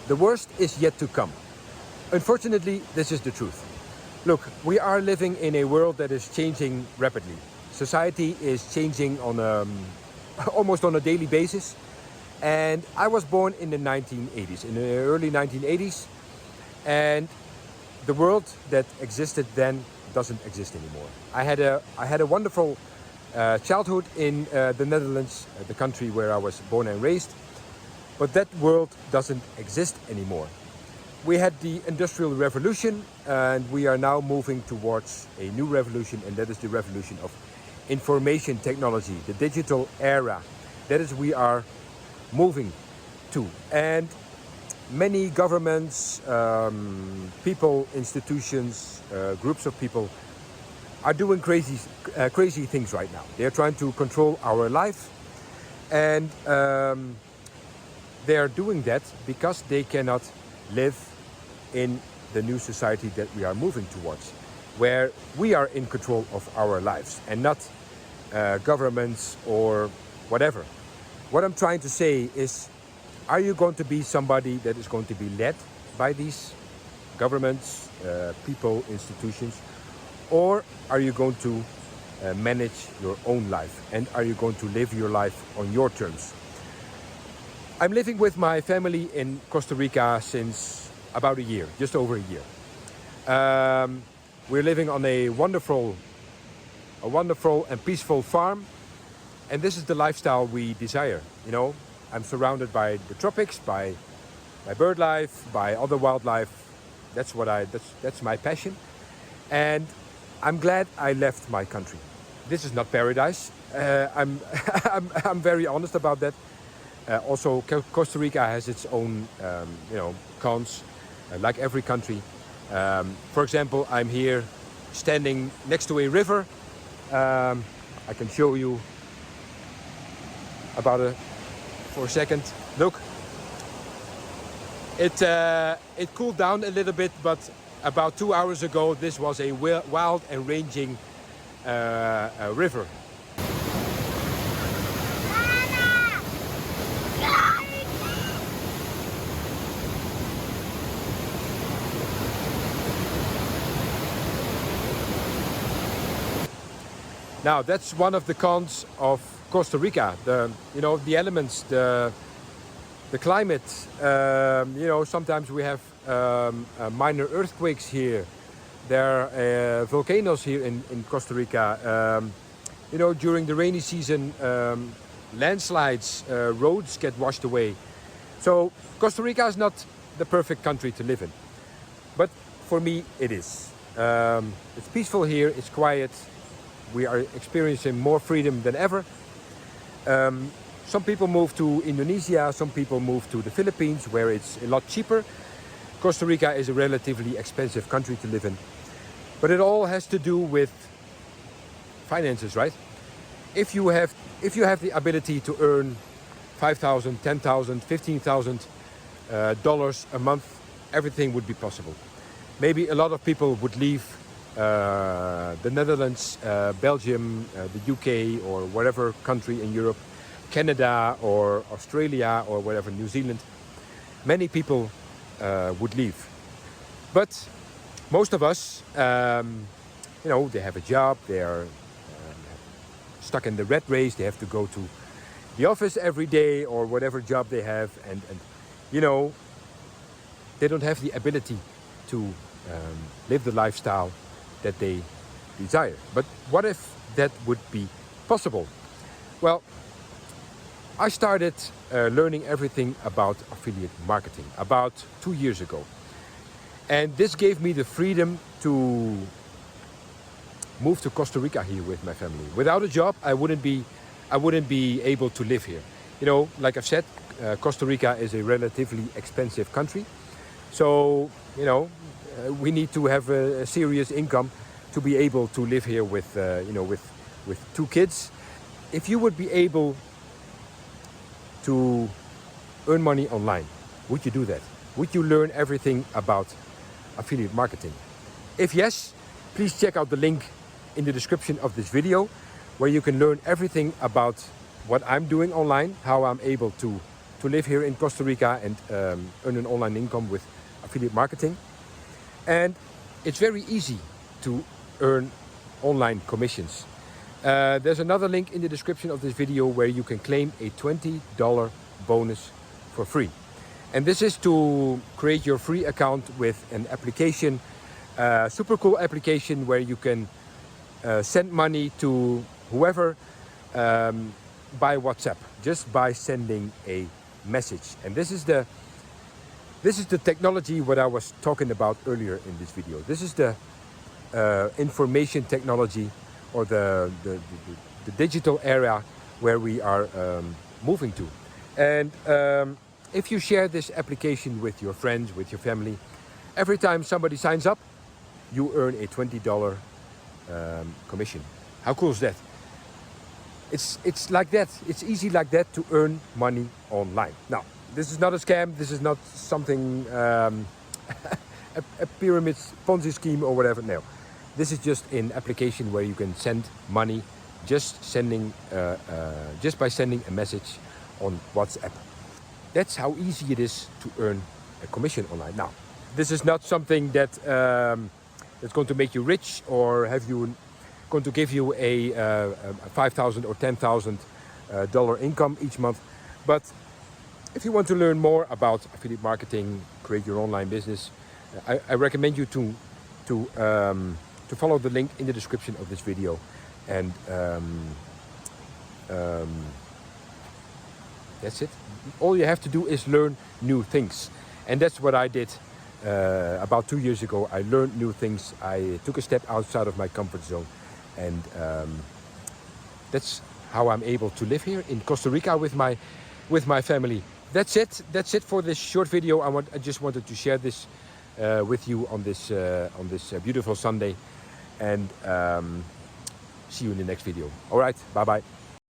the worst is yet to come. Unfortunately, this is the truth. Look, we are living in a world that is changing rapidly. Society is changing on almost on a daily basis. And I was born in the 1980s, in the early 1980s. And the world that existed then doesn't exist anymore. I had a wonderful childhood in the Netherlands, the country where I was born and raised. But that world doesn't exist anymore. We had the Industrial Revolution, and we are now moving towards a new revolution, and that is the revolution of information technology, the digital era. That is we are moving to. And many governments, people, institutions, groups of people are doing crazy things right now. They are trying to control our life, and they are doing that because they cannot live in the new society that we are moving towards, where we are in control of our lives and not governments or whatever. What I'm trying to say is, are you going to be somebody that is going to be led by these governments, people, institutions, or are you going to manage your own life, and are you going to live your life on your terms? I'm living with my family in Costa Rica since about a year, just over a year. We're living on a wonderful and peaceful farm, and this is the lifestyle we desire. You know, I'm surrounded by the tropics, by bird life, by other wildlife. That's my passion, and I'm glad I left my country. This is not paradise. I'm very honest about that. Also, Costa Rica has its own, cons, like every country. For example, I'm here standing next to a river. I can show you for a second. Look, it cooled down a little bit, but about 2 hours ago, this was a wild and raging river. Now, that's one of the cons of Costa Rica. The elements, the climate. Sometimes we have minor earthquakes here. There are volcanoes here in Costa Rica. During the rainy season, landslides, roads get washed away. So Costa Rica is not the perfect country to live in. But for me, it is. It's peaceful here, it's quiet. We are experiencing more freedom than ever. Some people move to Indonesia, some people move to the Philippines, where it's a lot cheaper. Costa Rica is a relatively expensive country to live in. But it all has to do with finances, right? If you have the ability to earn $5,000, $10,000, $15,000 a month, everything would be possible. Maybe a lot of people would leave the Netherlands, Belgium, the UK, or whatever country in Europe, Canada or Australia or whatever, New Zealand. Many people would leave. But most of us, they have a job, they are stuck in the rat race, they have to go to the office every day or whatever job they have, and they don't have the ability to live the lifestyle that they desire. But what if that would be possible? Well, I started learning everything about affiliate marketing about 2 years ago. And this gave me the freedom to move to Costa Rica here with my family. Without a job, I wouldn't be able to live here. Like I've said, Costa Rica is a relatively expensive country. So, we need to have a serious income to be able to live here with 2 kids. If you would be able to earn money online, would you do that? Would you learn everything about affiliate marketing? If yes, please check out the link in the description of this video, where you can learn everything about what I'm doing online, how I'm able to to live here in Costa Rica and earn an online income with affiliate marketing. And it's very easy to earn online commissions. There's another link in the description of this video where you can claim a $20 bonus for free. And this is to create your free account with an application, super cool application where you can send money to whoever by WhatsApp, just by sending a message. And this is the technology what I was talking about earlier in this video. This is the information technology, or the digital era where we are moving to. And if you share this application with your friends, with your family, every time somebody signs up, you earn a $20 commission. How cool is that? It's like that. It's easy like that to earn money online. Now, this is not a scam. This is not something a pyramid Ponzi scheme or whatever. No, this is just an application where you can send money, just by sending a message on WhatsApp. That's how easy it is to earn a commission online. Now, this is not something that that's going to make you rich or going to give you a $5,000 or $10,000 income each month. But if you want to learn more about affiliate marketing, create your online business, I recommend you to follow the link in the description of this video. And that's it. All you have to do is learn new things. And that's what I did about 2 years ago. I learned new things. I took a step outside of my comfort zone. And that's how I'm able to live here in Costa Rica with my family. That's it. That's it for this short video. I just wanted to share this with you on this beautiful Sunday. And see you in the next video. All right. Bye-bye.